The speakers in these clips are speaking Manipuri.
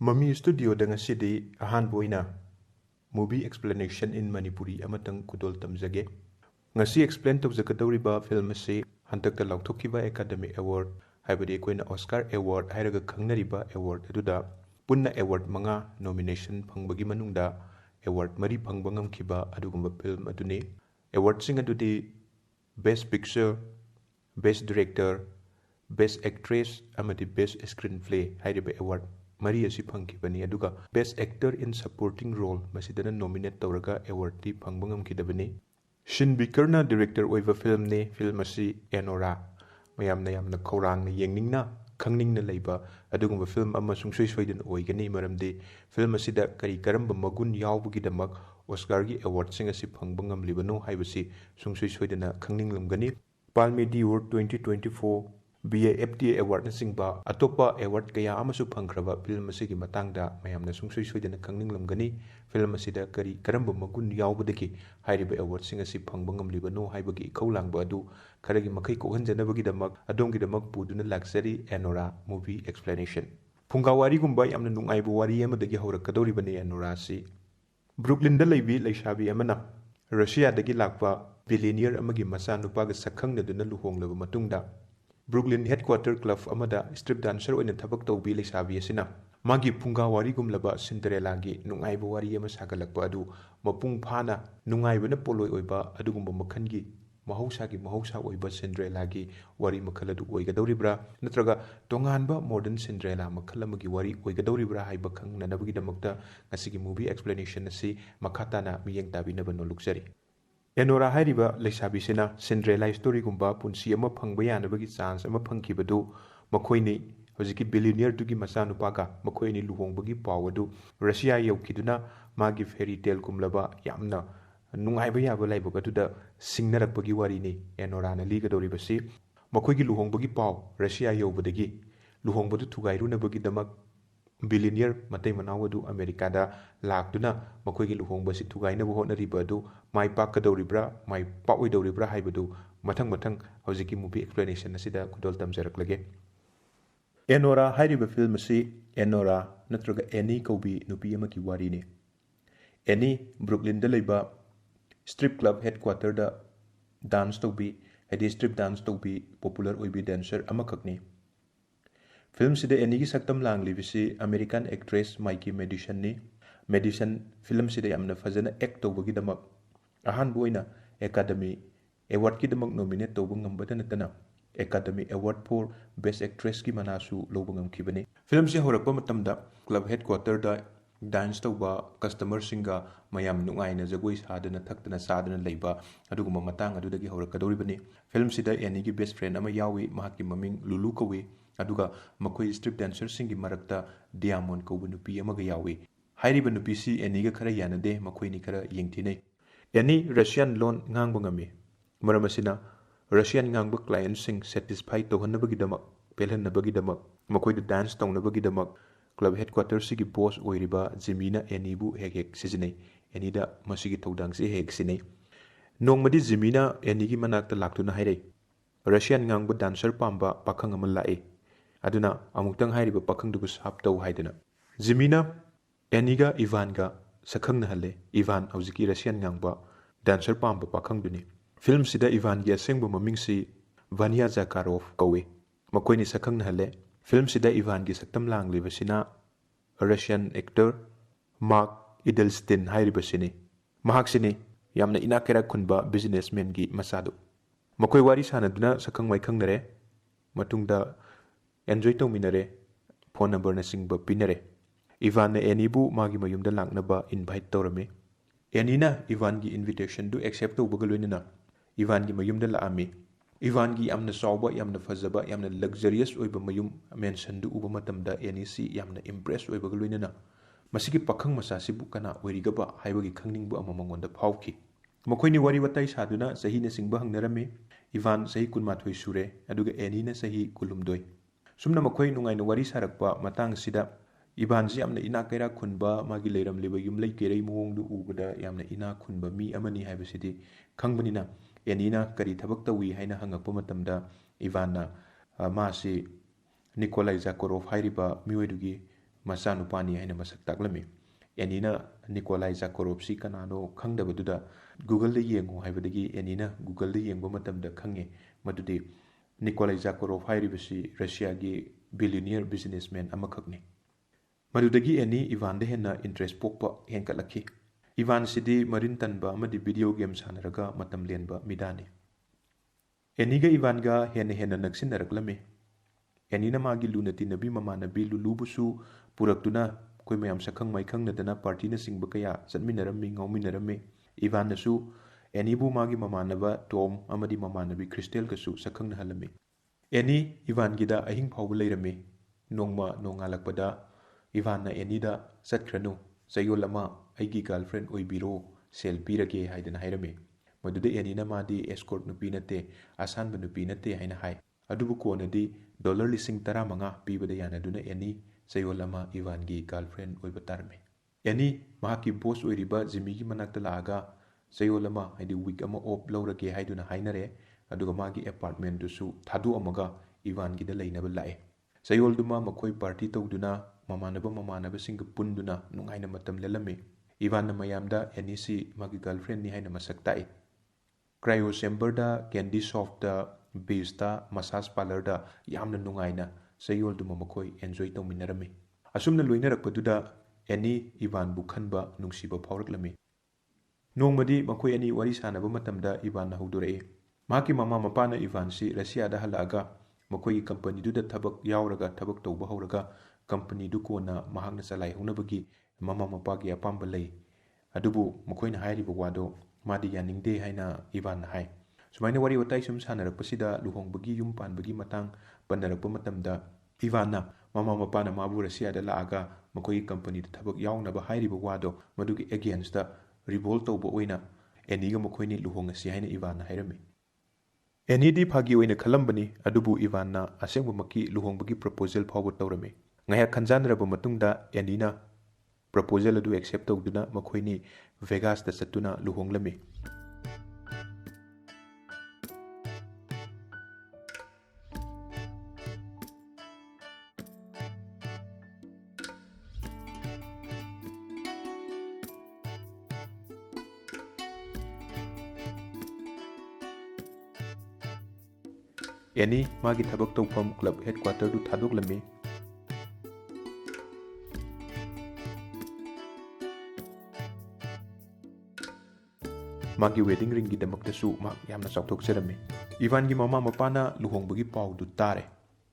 Mami Studio dengan sidi ahan boina movie explanation in Manipuri amatang kudol tamjage. Ngasi explain tawjakadawriba film asi hantakta lauthokiba Academy Award haibadi koina Oscar Award hairaga khangnariba award aduda punna award manga nomination phangbagi manungda award mari phangba ngamkhiba adugumba film aduni award sing adudi Best Picture, Best Director, Best Actress amadi Best Screenplay hairiba award mari asi phangkibani aduga Best Actor in Supporting Role masidana nominate tawraga award ti phangba ngamkhidabani Shin Bikerna director oiva film ne film asi Anora mayamna khorangna yengningna khangningna leiba adugumba film ama sungsoi soidan oigani maramdi film asida kari karamba magun yawbugi damak Oscar gi award sing asi phangba ngamlibano haibasi sungsoi soidana khangninglamgani Palme d'Or 2024 BAFTA award na singba atopa award kaya amasu phangkraba film asigi matangda mayamna sungsoi soidana khangninglamgani film asida kari karamba magun yawbudaki hairiba award sing asi phangba ngamlibano haibagi ikhawlangba adu karagi makai kohanjanabagi damak adongi damak puduna luxury Anora movie explanation phunga wari gumba yamna nungaibu wari amadagi haurakadoribani Anora si Brooklyn da leibi leishabi amana Russia dagi lakpa billionaire amagi macha nupaga sakhangna luhonglaba matungda Brooklyn Headquarter Club amada strip dancer oina thabak tawbi leisabi asina magi phunga wari gumlaba Cinderella gi nungaiba wari ama sagalakpa adu mapung phana nungaibana poloi oiba adugumba makhangi mahausa oiba Cinderella gi wari makhal adu oigadoribra natraga tonganba modern Cinderella makhal amagi wari oigadoribra haiba khangnanabagi damakta ngasigi movie explanation asi makhatana miyeng tabinaba no luxury Anora hairiba leisabi sina Cinderella story gumba punsi ama phangba yanabagi chance ama phangkibadu makhoini hojiki billionaire dugi macha nupaga makhoini luhongbagi pawadu Russia yaukiduna magi fairy tale gumlaba yamna nungaiba yaba laibagatuda singnarakbagi wari ni Anora na ligadoribasi makhoigi luhongbagi paw Russia yaubadagi luhongbadu thugairunabagi damak billionaire matai manawadu America da lakduna makhoigi luhongbasi thugaina hotnariba adu mai pakadoribra mai paoidoribra haibadu mathang hojiki movie explanation asida kudol tamjaraklage Anora hairiba film asi Anora natraga Annie kaubi nupi amaki wari ni Annie Brooklyn da leiba strip club headquarter da dance tobi hadi strip dance tobi popular oibi dancer amakakni Film sida Annie gi saktam langli bisi American actress Mikey Madison ni Madison film sida yamna fazana act tawbagi damak ahan boina Academy Award ki damak nominate tawba ngambada natana Academy Award for Best Actress ki manasu lawba ngamkhibani film se horakpa matamda club headquarter da dance tawba customer singa mayam nungaina jagoi sadana thakdana sadana leiba aduguma matang adudagi horakadoribani film sida Annie gi best friend ama yawi mahaki maming Lulu kawi aduga makoi strip dancer singi marakta Diamond kaubu nupi amaga yawi hairiba nupi si Annie ga khara yanade makoi ni khara yengthinai Annie Russian loan ngangba ngami maramasina Russian ngangba client sing satisfy tohanabagi damak pelhanabagi damak makoi da dance tawnabagi damak club headquarter sigi boss oiriba Jimina Annie bu hek sizinai Annie da masigi tawdang si hek sinai nongmadi Jimina Annie gi manakta laktuna hairai Russian ngangba dancer pamba pakhang ama lai aduna amuktang hairiba pakhangdubu saptaw haidana Jimina Annie-ga Ivan-ga sakhangna halle Ivan hawjiki Russian ngangba dancer pamba pakhangduni film sida Ivan-gi asengba mamingsi Vanya Zakharov kawe makoini sakhangna halle film sida Ivan-gi saktam langlibasina Russian actor Mark Edelstein hairibasini mahaksini yamna inakera khunba businessman gi masadu makoi wari sanaduna sakhang maikhangnare matungda enjoy tawminare phone number na singba pinare Ivan na Annie bu magi mayumda langnaba invite tawrame Annie na Ivan gi invitation du accept tawbaga loinana Ivan gi mayumda laami Ivan gi yamna sawba yamna fazaba yamna luxurious oiba mayum mention du uba matamda Annie si yamna impress oibaga loinana masigi pakhang masa sibu kana oirigaba haibagi khangningbu ama mangonda phawki makoini wari watai saduna sahi na singba hangnarame Ivan sahi kunmathoi sure aduga Annie na sahi kulumdoi sumna makoi nungai na wari sarakpa matang sida Ivan si yamna ina kaira khunba magi leiram liba yumlai kerei muongdu ubada yamna ina khunba mi amani haibasidi khangbanina Annie na kari thabak tawi haina hangakpa matamda Ivan na masi Nikolai Zakharov hairiba miwedugi ꯃꯆꯥꯅꯨꯄꯥꯅꯤ ꯍꯥꯏꯅ ꯃꯁꯛ ꯇꯥꯛꯂꯝꯃꯤ꯫ ꯑꯦꯅꯤꯅ ꯅꯤꯀꯣꯂꯥꯏ ꯖꯥꯀꯣꯔꯣꯚꯁꯤ ꯀꯅꯥꯅꯣ ꯈꯪꯗꯕꯗꯨꯗ ꯒꯨꯒꯜꯗ ꯌꯦꯡꯉꯨ ꯍꯥꯏꯕꯗꯒꯤ ꯑꯦꯅꯤꯅ ꯒꯨꯒꯜꯗ ꯌꯦꯡꯕ ꯃꯇꯝꯗ ꯈꯪꯉꯦ ꯃꯗꯨꯗꯤ ꯅꯤꯀꯣꯂꯥꯏ ꯖꯥꯀꯣꯔꯣꯚ ꯍꯥꯏꯔꯤꯕꯁꯤ ꯔꯁꯤꯌꯥꯒꯤ ꯕꯤꯂꯤꯌꯅꯤꯌꯔ ꯕꯤꯖꯤꯅꯦꯁꯃꯦꯟ ꯑꯃꯈꯛꯅꯤ꯫ ꯃꯗꯨꯗꯒꯤ ꯑꯦꯅꯤ ꯏꯚꯥꯟꯗ ꯍꯦꯟꯅ ꯏꯟꯇꯔꯦꯁ ꯄꯣꯛꯄ ꯍꯦꯟꯒꯠꯂꯛꯈꯤ꯫ ꯏꯚꯥꯟꯁꯤꯗꯤ ꯃꯔꯤꯟ ꯇꯟꯕ ꯑꯃꯗꯤ ꯚꯤꯗꯤꯑꯣ ꯒꯦꯝ ꯁꯥꯟꯅꯔꯒ ꯃꯇꯝ ꯂꯦꯟꯕ ꯃꯤꯗꯥꯅꯤ꯫ ꯑꯦꯅꯤꯒ ꯏꯚꯥꯟꯒ ꯍꯦꯟꯅ ꯍꯦꯟꯅ ꯅꯛꯁꯤꯟꯅꯔꯛꯂꯝꯃꯤ꯫ ꯑꯦꯅꯤꯅ ꯃꯥꯒꯤ ꯂꯨꯅ ꯇꯤꯟꯅꯕꯤ ꯃꯃꯥꯟꯅꯕꯤ ꯂꯨꯂꯨꯕꯨꯁꯨ ꯄꯨꯔꯛꯇꯨꯅ ꯑꯩꯈꯣꯏ ꯃꯌꯥꯝ ꯁꯛꯈꯪ ꯃꯥꯏꯈꯪꯅꯗꯅ ꯄꯥꯔꯇꯤꯅꯆꯤꯡꯕ ꯀꯌꯥ ꯆꯠꯃꯤꯟꯅꯔꯝꯃꯤ, ꯉꯥꯎꯃꯤꯟꯅꯔꯝꯃꯤ꯫ ꯏꯚꯥꯟꯅꯁꯨ ꯑꯦꯅꯤꯕꯨ ꯃꯥꯒꯤ ꯃꯃꯥꯟꯅꯕ ꯇꯣꯝ ꯑꯃꯗꯤ ꯃꯃꯥꯟꯅꯕꯤ ꯈ꯭ꯔꯤꯁꯇꯦꯜꯒꯁꯨ ꯁꯛꯈꯪꯅꯍꯜꯂꯝꯃꯤ꯫ ꯑꯦꯅꯤ ꯏꯚꯥꯟꯒꯤꯗ ꯑꯍꯤꯡ ꯐꯥꯎꯕ ꯂꯩꯔꯝꯃꯤ꯫ ꯅꯣꯡꯃ ꯅꯣꯡꯉꯥꯜꯂꯛꯄꯗ ꯏꯚꯥꯟꯅ ꯑꯦꯅꯤꯗ ꯆꯠꯈ꯭ꯔꯅꯨ, ꯆꯌꯣꯜ ꯑꯃ ꯑꯩꯒꯤ ꯒꯥꯔꯜꯐ꯭ꯔꯦꯟ ꯑꯣꯏꯕꯤꯔꯣ, ꯁꯦꯜ ꯄꯤꯔꯒꯦ ꯍꯥꯏꯗꯅ ꯍꯥꯏꯔꯝꯃꯤ꯫ ꯃꯗꯨꯗ ꯑꯦꯅꯤꯅ ꯃꯥꯗꯤ ꯑꯦꯁꯀꯣꯔꯠ ꯅꯨꯄꯤ ꯅꯠꯇꯦ, ꯑꯁꯥꯟꯕ ꯅꯨꯄꯤ ꯅꯠꯇꯦ ꯍꯥꯏꯅ ꯍꯥꯏ꯫ ꯑꯗꯨꯕꯨ ꯀꯣꯟꯅꯗꯤ $15,000 ꯄꯤꯕꯗ ꯌꯥꯅꯗꯨꯅ ꯑꯦꯅꯤ ꯆꯌꯣꯜ ꯑꯃ ꯏꯚꯥꯟꯒꯤ ꯒꯥꯔꯜꯐ꯭ꯔꯦꯟ ꯑꯣꯏꯕ ꯇꯥꯔꯝꯃꯤ꯫ ꯑꯦꯅꯤ ꯃꯍꯥꯛꯀꯤ ꯕꯣꯁ ꯑꯣꯏꯔꯤꯕ ꯖꯤꯃꯤꯒꯤ ꯃꯅꯥꯛꯇ ꯂꯥꯛꯑꯒ ꯆꯌꯣꯜ ꯑꯃ ꯍꯥꯏꯗꯤ ꯋꯤꯛ ꯑꯃ ꯑꯣꯐ ꯂꯧꯔꯒꯦ ꯍꯥꯏꯗꯨꯅ ꯍꯥꯏꯅꯔꯦ꯫ ꯑꯗꯨꯒ ꯃꯥꯒꯤ ꯑꯦꯄꯥꯔꯠꯃꯦꯟꯗꯨꯁꯨ ꯊꯥꯗꯣꯛꯑꯝꯃꯒ ꯏꯚꯥꯟꯒꯤꯗ ꯂꯩꯅꯕ ꯂꯥꯛꯑꯦ꯫ ꯆꯌꯣꯜꯗꯨꯃ ꯃꯈꯣꯏ ꯄꯥꯔꯇꯤ ꯇꯧꯗꯨꯅ ꯃꯃꯥꯟꯅꯕꯁꯤꯡꯒ ꯄꯨꯟꯗꯨꯅ ꯅꯨꯡꯉꯥꯏꯅ ꯃꯇꯝ ꯂꯦꯜꯂꯝꯃꯤ꯫ ꯏꯚꯥꯟꯅ ꯃꯌꯥꯝꯗ ꯑꯦꯅꯤꯁꯤ ꯃꯥꯒꯤ ꯒꯥꯔꯜꯐ꯭ꯔꯦꯟꯅꯤ ꯍꯥꯏꯅ ꯃꯁꯛ ꯇꯥꯛꯏ꯫ ꯀ꯭ꯔꯥꯏꯌꯣ ꯆꯦꯝꯕꯔꯗ, ꯀꯦꯟꯗꯤ ꯁꯣꯞꯇ, ꯕꯤꯆꯇ, ꯃꯁꯥꯖ ꯄꯥꯔꯂꯔꯗ ꯌꯥꯝꯅ ꯅꯨꯡꯉꯥꯏꯅ ꯆꯌꯣꯜꯗꯨꯃ ꯃꯈꯣꯏ ꯑꯦꯟꯖꯣꯏ ꯇꯧꯃꯤꯟꯅꯔꯝꯃꯤ꯫ ꯑꯁꯨꯝꯅ ꯂꯣꯏꯅꯔꯛꯄꯗꯨꯗ ꯑꯦꯅꯤ ꯏꯚꯥꯟꯕꯨ ꯈꯟꯕ, ꯅꯨꯡꯁꯤꯕ ꯐꯥꯎꯔꯛꯂꯝꯃꯤ꯫ ꯅꯣꯡꯃꯗꯤ ꯃꯈꯣꯏ ꯑꯅꯤ ꯋꯥꯔꯤ ꯁꯥꯟꯅꯕ ꯃꯇꯝꯗ ꯏꯚꯥꯟꯅ ꯍꯧꯗꯣꯔꯛꯏ꯫ ꯃꯍꯥꯛꯀꯤ ꯃꯃꯥ ꯃꯄꯥꯅ ꯏꯚꯥꯟꯁꯤ ꯔꯁꯤꯌꯥꯗ ꯍꯜꯂꯛꯑꯒ ꯃꯈꯣꯏꯒꯤ ꯀꯝꯄꯅꯤꯗꯨꯗ ꯊꯕꯛ ꯌꯥꯎꯔꯒ ꯊꯕꯛ ꯇꯧꯕ ꯍꯧꯔꯒ ꯀꯝꯄꯅꯤꯗꯨ ꯀꯣꯟꯅ ꯃꯍꯥꯛꯅ ꯆꯂꯥꯏꯍꯧꯅꯕꯒꯤ ꯃꯃꯥ ꯃꯄꯥꯒꯤ ꯑꯄꯥꯝꯕ ꯂꯩ꯫ ꯑꯗꯨꯕꯨ ꯃꯈꯣꯏꯅ ꯍꯥꯏꯔꯤꯕ ꯋꯥꯗꯣ ꯃꯥꯗꯤ ꯌꯥꯅꯤꯡꯗꯦ ꯍꯥꯏꯅ ꯏꯚꯥꯟꯅ ꯍꯥꯏ꯫ ꯁꯨꯃꯥꯏꯅ ꯋꯥꯔꯤ ꯋꯥꯇꯥꯏ ꯁꯨꯝ ꯁꯥꯟꯅꯔꯛꯄꯁꯤꯗ ꯂꯨꯍꯣꯡꯕꯒꯤ, ꯌꯨꯝ ꯄꯥꯟꯕꯒꯤ ꯃꯇꯥꯡ ꯄꯟꯅꯔꯛꯄ ꯃꯇꯝꯗ ꯏꯚꯥꯟꯅ ꯃꯃꯥ ꯃꯄꯥꯅ ꯃꯥꯕꯨ ꯔꯁꯤꯌꯥꯗ ꯂꯥꯛꯑꯒ ꯃꯈꯣꯏꯒꯤ ꯀꯝꯄꯅꯤꯗ ꯊꯕꯛ ꯌꯥꯎꯅꯕ ꯍꯥꯏꯔꯤꯕ ꯋꯥꯗꯣ ꯃꯗꯨꯒꯤ ꯑꯦꯒꯦꯟꯁꯇ ꯔꯤꯚꯣꯜ ꯇꯧꯕ ꯑꯣꯏꯅ ꯑꯦꯅꯤꯒ ꯃꯈꯣꯏꯅꯤ ꯂꯨꯍꯣꯡꯉꯁꯤ ꯍꯥꯏꯅ ꯏꯚꯥꯟꯅ ꯍꯥꯏꯔꯝꯃꯤ꯫ ꯑꯦꯅꯤꯗꯤ ꯐꯥꯒꯤ ꯑꯣꯏꯅ ꯈꯜꯂꯝꯕꯅꯤ, ꯑꯗꯨꯕꯨ ꯏꯚꯥꯟꯅ ꯑꯁꯦꯡꯕꯃꯛꯀꯤ ꯂꯨꯍꯣꯡꯕꯒꯤ ꯄ꯭ꯔꯄꯣꯖꯦꯜ ꯐꯥꯎꯕ ꯇꯧꯔꯝꯃꯤ꯫ ꯉꯥꯏꯍꯥꯛ ꯈꯟꯖꯥꯟꯅꯔꯕ ꯃꯇꯨꯡꯗ ꯑꯦꯅꯤꯅ ꯄ꯭ꯔꯄꯣꯖꯦꯜ ꯑꯗꯨ ꯑꯦꯛꯁꯦꯞ ꯇꯧꯗꯨꯅ ꯃꯈꯣꯏꯅꯤ ꯚꯦꯒꯥꯁꯇ ꯆꯠꯇꯨꯅ ꯂꯨꯍꯣꯡꯂꯝꯃꯤ꯫ ꯑꯦꯅꯤ ꯃꯥꯒꯤ ꯊꯕꯛ ꯇꯧꯐꯝ ꯀ꯭ꯂꯕ ꯍꯦꯗꯀ꯭ꯋꯥꯇꯔꯗꯨ ꯊꯥꯗꯣꯛꯂꯝꯃꯤ꯫ ꯃꯥꯒꯤ ꯋꯦꯗꯤꯡ ꯔꯤꯡꯒꯤꯗꯃꯛꯇꯁꯨ ꯃꯍꯥꯛ ꯌꯥꯝꯅ ꯆꯥꯎꯊꯣꯛꯆꯔꯝꯃꯤ꯫ ꯏꯚꯥꯟꯒꯤ ꯃꯃꯥ ꯃꯄꯥꯅ ꯂꯨꯍꯣꯡꯕꯒꯤ ꯄꯥꯎꯗꯨ ꯇꯥꯔꯦ꯫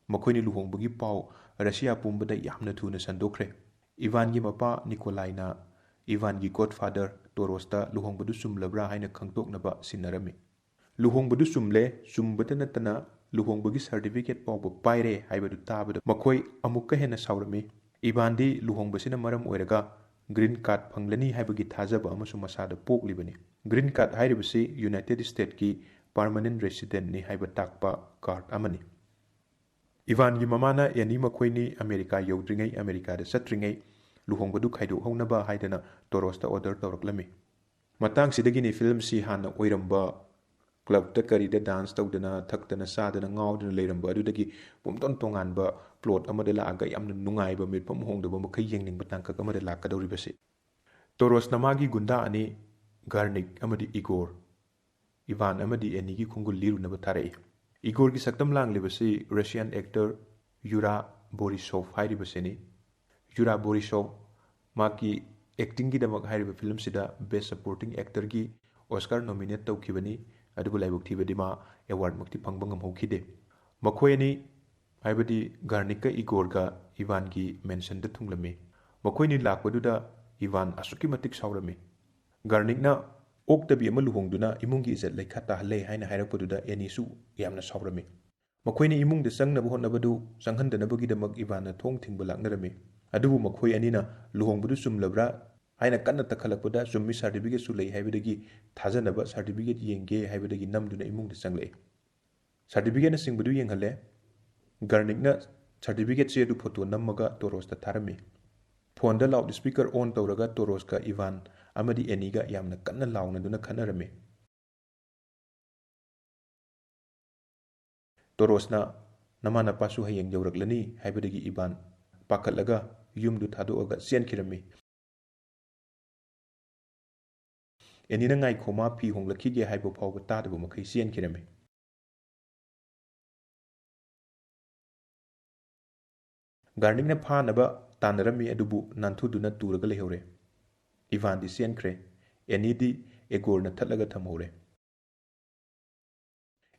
ꯃꯈꯣꯏꯅꯤ ꯂꯨꯍꯣꯡꯕꯒꯤ ꯄꯥꯎ ꯔꯁꯤꯌꯥ ꯄꯨꯝꯕꯗ ꯌꯥꯝꯅ ꯊꯨꯅ ꯁꯟꯗꯣꯛꯈ꯭ꯔꯦ꯫ ꯏꯚꯥꯟꯒꯤ ꯃꯄꯥ ꯅꯤꯀꯣꯂꯥꯏꯅ ꯏꯚꯥꯟꯒꯤ ꯒꯣꯗꯐꯥꯗꯔ ꯇꯣꯔꯣꯁꯇ ꯂꯨꯍꯣꯡꯕꯗꯨ ꯆꯨꯝꯂꯕ꯭ꯔꯥ ꯍꯥꯏꯅ ꯈꯪꯗꯣꯛꯅꯕ ꯁꯤꯟꯅꯔꯝꯃꯤ꯫ ꯂꯨꯍꯣꯡꯕꯗꯨ ꯆꯨꯝꯂꯦ, ꯆꯨꯝꯕꯇ ꯅꯠꯇꯅ ꯂꯨꯍꯣꯡꯕꯒꯤ ꯁꯔꯇꯤꯐꯤꯀꯦꯠ ꯐꯥꯎꯕ ꯄꯥꯏꯔꯦ ꯍꯥꯏꯕꯗꯨ ꯇꯥꯕꯗ ꯃꯈꯣꯏ ꯑꯃꯨꯛꯀ ꯍꯦꯟꯅ ꯁꯥꯎꯔꯝꯃꯤ꯫ ꯏꯚꯥꯟꯗꯤ ꯂꯨꯍꯣꯡꯕꯁꯤꯅ ꯃꯔꯝ ꯑꯣꯏꯔꯒ ꯒ꯭ꯔꯤꯟ ꯀꯥꯔꯗ ꯐꯪꯂꯅꯤ ꯍꯥꯏꯕꯒꯤ ꯊꯥꯖꯕ ꯑꯃꯁꯨ ꯃꯁꯥꯗ ꯄꯣꯛꯂꯤꯕꯅꯤ꯫ ꯒ꯭ꯔꯤꯟ ꯀꯥꯔꯗ ꯍꯥꯏꯔꯤꯕꯁꯤ ꯌꯨꯅꯥꯏꯇꯦꯗ ꯁ꯭ꯇꯦꯠꯀꯤ ꯄꯥꯔꯃꯅꯦꯟꯠ ꯔꯦꯁꯤꯗꯦꯟꯠꯅꯤ ꯍꯥꯏꯕ ꯇꯥꯛꯄ ꯀꯥꯔꯗ ꯑꯃꯅꯤ꯫ ꯏꯚꯥꯟꯒꯤ ꯃꯃꯥꯅ ꯑꯦꯅꯤ ꯃꯈꯣꯏꯅꯤ ꯑꯃꯦꯔꯤꯀꯥ ꯌꯧꯗ꯭ꯔꯤꯉꯩ, ꯑꯃꯦꯔꯤꯀꯥꯗ ꯆꯠꯇ꯭ꯔꯤꯉꯩ ꯂꯨꯍꯣꯡꯕꯗꯨ ꯈꯥꯏꯗꯣꯛꯍꯧꯅꯕ ꯍꯥꯏꯗꯅ ꯇꯣꯔꯣꯁꯇ ꯑꯣꯔꯗꯔ ꯇꯧꯔꯛꯂꯝꯃꯤ꯫ ꯃꯇꯥꯡꯁꯤꯗꯒꯤꯅꯤ ꯐꯤꯜꯝꯁꯤ ꯍꯥꯟꯅ ꯑꯣꯏꯔꯝꯕ ꯀ꯭ꯂꯕꯇ ꯀꯔꯤꯗ ꯗꯥꯟꯁ ꯇꯧꯗꯅ, ꯊꯛꯇꯅ, ꯆꯥꯗꯅ, ꯉꯥꯎꯗꯅ ꯂꯩꯔꯝꯕ ꯑꯗꯨꯗꯒꯤ ꯄꯨꯝꯇꯣꯟ ꯇꯣꯉꯥꯟꯕ ꯄ꯭ꯂꯣꯠ ꯑꯃꯗ ꯂꯥꯛꯑꯒ ꯌꯥꯝꯅ ꯅꯨꯡꯉꯥꯏꯕ, ꯃꯤꯠꯐꯝ ꯍꯣꯡꯗꯕ ꯃꯈꯩ ꯌꯦꯡꯅꯤꯡꯕ ꯇꯥꯡꯀꯛ ꯑꯃꯗ ꯂꯥꯛꯀꯗꯧꯔꯤꯕꯁꯤ꯫ ꯇꯣꯔꯣꯁꯅ ꯃꯥꯒꯤ ꯒꯨꯟꯗꯥ ꯑꯅꯤ ꯒꯥꯔꯅꯤꯛ ꯑꯃꯗꯤ ꯏꯒꯣꯔ, ꯏꯚꯥꯟ ꯑꯃꯗꯤ ꯑꯦꯅꯤꯒꯤ ꯈꯣꯡꯒꯨꯜ ꯂꯤꯔꯨꯅꯕ ꯊꯥꯔꯛꯏ꯫ ꯏꯒꯣꯔꯒꯤ ꯁꯛꯇꯝ ꯂꯥꯡꯂꯤꯕꯁꯤ ꯔꯁꯤꯌꯥꯟ ꯑꯦꯛꯇꯔ ꯌꯨꯔꯥ ꯕꯣꯔꯤꯁꯣꯚ ꯍꯥꯏꯔꯤꯕꯁꯤꯅꯤ꯫ ꯌꯨꯔꯥ ꯕꯣꯔꯤꯁꯣꯚ ꯃꯥꯒꯤ ꯑꯦꯛꯇꯤꯡꯒꯤꯗꯃꯛ ꯍꯥꯏꯔꯤꯕ ꯐꯤꯜꯝꯁꯤꯗ ꯕꯦꯁ ꯁꯄꯣꯔꯇꯤꯡ ꯑꯦꯛꯇꯔꯒꯤ ꯑꯣꯁꯀꯥꯔ ꯅꯣꯃꯤꯅꯦꯠ ꯇꯧꯈꯤꯕꯅꯤ, ꯑꯗꯨꯕꯨ ꯂꯥꯏꯕꯛ ꯊꯤꯕꯗꯤ ꯃꯥ ꯑꯦꯋꯥꯔꯗꯃꯛꯇꯤ ꯐꯪꯕ ꯉꯝꯍꯧꯈꯤꯗꯦ꯫ ꯃꯈꯣꯏ ꯑꯅꯤ ꯍꯥꯏꯕꯗꯤ ꯒꯥꯔꯅꯤꯛꯀ ꯏꯒꯣꯔꯒ ꯏꯚꯥꯟꯒꯤ ꯃꯦꯟꯁꯟꯗ ꯊꯨꯡꯂꯝꯃꯤ꯫ ꯃꯈꯣꯏꯅꯤ ꯂꯥꯛꯄꯗꯨꯗ ꯏꯚꯥꯟ ꯑꯁꯨꯛꯀꯤ ꯃꯇꯤꯛ ꯁꯥꯎꯔꯝꯃꯤ꯫ ꯒꯥꯔꯅꯤꯛꯅ ꯑꯣꯛꯇꯕꯤ ꯑꯃ ꯂꯨꯍꯣꯡꯗꯨꯅ ꯏꯃꯨꯡꯒꯤ ꯏꯖꯠ ꯂꯩꯈꯥ ꯇꯥꯍꯜꯂꯦ ꯍꯥꯏꯅ ꯍꯥꯏꯔꯛꯄꯗꯨꯗ ꯑꯦꯅꯤꯁꯨ ꯌꯥꯝꯅ ꯁꯥꯎꯔꯝꯃꯤ꯫ ꯃꯈꯣꯏꯅꯤ ꯏꯃꯨꯡꯗ ꯆꯪꯅꯕ ꯍꯣꯠꯅꯕꯗꯨ ꯆꯪꯍꯟꯗꯅꯕꯒꯤꯗꯃꯛ ꯏꯚꯥꯟꯅ ꯊꯣꯡ ꯊꯤꯡꯕ ꯂꯥꯛꯅꯔꯝꯃꯤ꯫ ꯑꯗꯨꯕꯨ ꯃꯈꯣꯏ ꯑꯅꯤꯅ ꯂꯨꯍꯣꯡꯕꯗꯨ ꯆꯨꯝꯂꯕ꯭ꯔꯥ ꯍꯥꯏꯅ ꯀꯟꯅ ꯇꯛꯈꯠꯂꯛꯄꯗ ꯆꯨꯝꯃꯤ, ꯁꯥꯔꯇꯤꯐꯤꯀꯦꯠꯁꯨ ꯂꯩ ꯍꯥꯏꯕꯗꯒꯤ ꯊꯥꯖꯅꯕ ꯁꯥꯔꯇꯤꯐꯤꯀꯦꯠ ꯌꯦꯡꯒꯦ ꯍꯥꯏꯕꯗꯒꯤ ꯅꯝꯗꯨꯅ ꯏꯃꯨꯡꯗ ꯆꯪꯂꯛꯏ꯫ ꯁꯥꯔꯇꯤꯐꯤꯀꯦꯠꯅꯆꯤꯡꯕꯗꯨ ꯌꯦꯡꯍꯜꯂꯦ꯫ ꯒꯥꯔꯅꯤꯛꯅ ꯁꯥꯔꯇꯤꯐꯤꯀꯦꯠ ꯆꯦ ꯑꯗꯨ ꯐꯣꯇꯣ ꯅꯝꯃꯒ ꯇꯣꯔꯣꯁꯇ ꯊꯥꯔꯝꯃꯤ꯫ ꯐꯣꯟꯗ ꯂꯥꯎꯠ ꯁ꯭ꯄꯤꯀꯔ ꯑꯣꯟ ꯇꯧꯔꯒ ꯇꯣꯔꯣꯁꯀ ꯏꯚꯥꯟ ꯑꯃꯗꯤ ꯑꯦꯅꯤꯒ ꯌꯥꯝꯅ ꯀꯟꯅ ꯂꯥꯎꯅꯗꯨꯅ ꯈꯠꯅꯔꯝꯃꯤ꯫ ꯇꯣꯔꯣꯁꯅ ꯅꯃꯥ ꯅꯄꯥꯁꯨ ꯍꯌꯦꯡ ꯌꯧꯔꯛꯂꯅꯤ ꯍꯥꯏꯕꯗꯒꯤ ꯏꯚꯥꯟ ꯄꯥꯈꯠꯂꯒ ꯌꯨꯝꯗꯨ ꯊꯥꯗꯣꯛꯑꯒ ꯆꯦꯟꯈꯤꯔꯝꯃꯤ꯫ ꯑꯦꯅꯤꯅ ꯉꯥꯏꯈꯣ ꯃꯥ ꯐꯤ ꯍꯣꯡꯂꯛꯈꯤꯒꯦ ꯍꯥꯏꯕ ꯐꯥꯎꯕ ꯇꯥꯗꯕ ꯃꯈꯩ ꯆꯦꯟꯈꯤꯔꯝꯃꯤ꯫ ꯒꯥꯔꯅꯤꯛꯅ ꯐꯥꯅꯕ ꯇꯥꯟꯅꯔꯝꯃꯤ ꯑꯗꯨꯕꯨ ꯅꯥꯟꯊꯨꯗꯨꯅ ꯇꯨꯔꯒ ꯂꯩꯍꯧꯔꯦ꯫ ꯏꯚꯥꯟꯗꯤ ꯆꯦꯟꯈ꯭ꯔꯦ, ꯑꯦꯅꯤꯗꯤ ꯏꯒꯣꯔꯅ ꯊꯠꯂꯒ ꯊꯝꯍꯧꯔꯦ꯫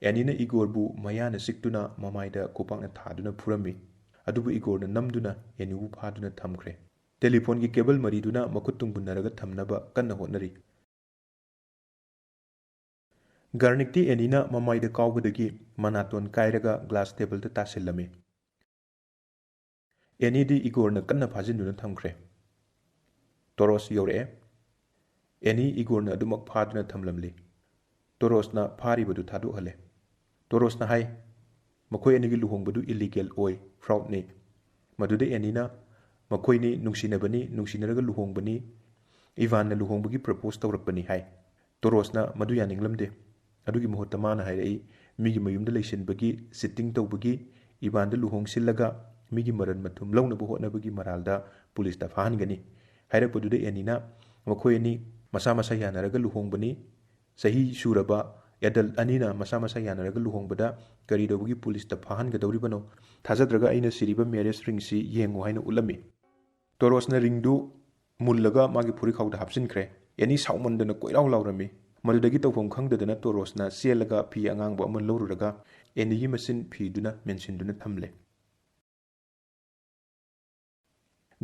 ꯑꯦꯅꯤꯅ ꯏꯒꯣꯔꯕꯨ ꯃꯌꯥꯅ ꯆꯤꯛꯇꯨꯅ ꯃꯃꯥꯏꯗ ꯈꯨꯄꯥꯛꯅ ꯊꯥꯗꯨꯅ ꯐꯨꯔꯝꯃꯤ, ꯑꯗꯨꯕꯨ ꯏꯒꯣꯔꯅ ꯅꯝꯗꯨꯅ ꯑꯦꯅꯤꯕꯨ ꯐꯥꯗꯨꯅ ꯊꯝꯈ꯭ꯔꯦ꯫ ꯇꯦꯂꯤꯐꯣꯟꯒꯤ ꯀꯦꯕꯜ ꯃꯔꯤꯗꯨꯅ ꯃꯈꯨꯠ ꯇꯨꯡꯕꯨꯟꯅꯔꯒ ꯊꯝꯅꯕ ꯀꯟꯅ ꯍꯣꯠꯅꯔꯤ꯫ ꯒꯥꯔꯅꯤꯛꯇꯤ ꯑꯦꯅꯤꯅ ꯃꯃꯥꯏꯗ ꯀꯥꯎꯕꯗꯒꯤ ꯃꯅꯥꯇꯣꯟ ꯀꯥꯏꯔꯒ ꯒ꯭ꯂꯥꯁ ꯇꯦꯕꯜꯗ ꯇꯥꯁꯤꯜꯂꯝꯃꯤ꯫ ꯑꯦꯅꯤꯗꯤ ꯏꯒꯣꯔꯅ ꯀꯟꯅ ꯐꯥꯖꯤꯟꯗꯨꯅ ꯊꯝꯈ꯭ರೆ꯫ ꯇꯣꯔꯣꯁ ꯌꯧꯔꯛꯑꯦ꯫ ꯑꯦꯅꯤ ꯏꯒꯣꯔꯅ ꯑꯗꯨꯃꯛ ꯐꯥꯗꯨꯅ ꯊꯝꯂꯝꯂꯤ꯫ ꯇꯣꯔꯣꯁꯅ ꯐꯥꯔꯤꯕꯗꯨ ꯊꯥꯗꯣꯛꯍꯜꯂꯦ꯫ ꯇꯣꯔꯣꯁꯅ ꯍꯥꯏ, ꯃꯈꯣꯏ ꯑꯅꯤꯒꯤ ꯂꯨꯍꯣꯡꯕꯗꯨ ꯏꯂꯤꯒꯦꯜ ꯑꯣꯏ, ꯐ꯭ꯔꯥꯎꯗꯅꯤ꯫ ꯃꯗꯨꯗ ꯑꯦꯅꯤꯅ, ꯃꯈꯣꯏꯅꯤ ꯅꯨꯡꯁꯤꯅꯕꯅꯤ, ꯅꯨꯡꯁꯤꯅꯔꯒ ꯂꯨꯍꯣꯡꯕꯅꯤ, ꯏꯚꯥꯟꯅ ꯂꯨꯍꯣꯡꯕꯒꯤ ꯄ꯭ꯔꯄꯣꯁ ꯇꯧꯔꯛꯄꯅꯤ ꯍꯥꯏ꯫ ꯇꯣꯔꯣꯁꯅ ꯃꯗꯨ ꯌꯥꯅꯤꯡꯂꯝꯗꯦ꯫ ꯑꯗꯨꯒꯤ ꯃꯍꯨꯠꯇ ꯃꯥꯅ ꯍꯥꯏꯔꯛꯏ, ꯃꯤꯒꯤ ꯃꯌꯨꯝꯗ ꯂꯩꯁꯤꯟꯕꯒꯤ, ꯆꯤꯠꯇꯤꯡ ꯇꯧꯕꯒꯤ, ꯏꯚꯥꯟꯗ ꯂꯨꯍꯣꯡꯁꯤꯜꯂꯒ ꯃꯤꯒꯤ ꯃꯔꯟ ꯃꯊꯨꯝ ꯂꯧꯅꯕ ꯍꯣꯠꯅꯕꯒꯤ ꯃꯔꯥꯜꯗ ꯄꯨꯂꯤꯁꯇ ꯐꯥꯍꯟꯒꯅꯤ꯫ ꯍꯥꯏꯔꯛꯄꯗꯨꯗ ꯑꯦꯅꯤꯅ, ꯃꯈꯣꯏ ꯑꯅꯤ ꯃꯁꯥ ꯃꯁꯥ ꯌꯥꯅꯔꯒ ꯂꯨꯍꯣꯡꯕꯅꯤ, ꯆꯍꯤ ꯁꯨꯔꯕ ꯑꯦꯗꯜꯠ ꯑꯅꯤꯅ ꯃꯁꯥ ꯃꯁꯥ ꯌꯥꯅꯔꯒ ꯂꯨꯍꯣꯡꯕꯗ ꯀꯔꯤꯗꯧꯕꯒꯤ ꯄꯨꯂꯤꯁꯇ ꯐꯥꯍꯟꯒꯗꯧꯔꯤꯕꯅꯣ? ꯊꯥꯖꯗ꯭ꯔꯒ ꯑꯩꯅ ꯁꯤꯔꯤꯕ ꯃꯦꯔꯦꯖ ꯔꯤꯡꯁꯤ ꯌꯦꯡꯉꯨ ꯍꯥꯏꯅ ꯎꯠꯂꯝꯃꯤ꯫ ꯇꯣꯔꯣꯁꯅ ꯔꯤꯡꯗꯨ ꯃꯨꯜꯂꯒ ꯃꯥꯒꯤ ꯐꯨꯔꯤꯈꯥꯎꯗ ꯍꯥꯞꯆꯤꯟꯈ꯭ꯔꯦ꯫ ꯑꯦꯅꯤ ꯁꯥꯎꯃꯟꯗꯅ ꯀꯣꯏꯔꯥꯎ ꯂꯥꯎꯔꯝꯃꯤ꯫ ꯃꯗꯨꯗꯒꯤ ꯇꯧꯐꯝ ꯈꯪꯗꯗꯅ ꯇꯣꯔꯣꯁꯅ ꯆꯦꯜꯂꯒ ꯐꯤ ꯑꯉꯥꯡꯕ ꯑꯃ ꯂꯧꯔꯨꯔꯒ ꯑꯦꯅꯤꯒꯤ ꯃꯆꯤꯟ ꯐꯤꯗꯨꯅ ꯃꯦꯟꯁꯤꯟꯗꯨꯅ ꯊꯝꯂꯦ꯫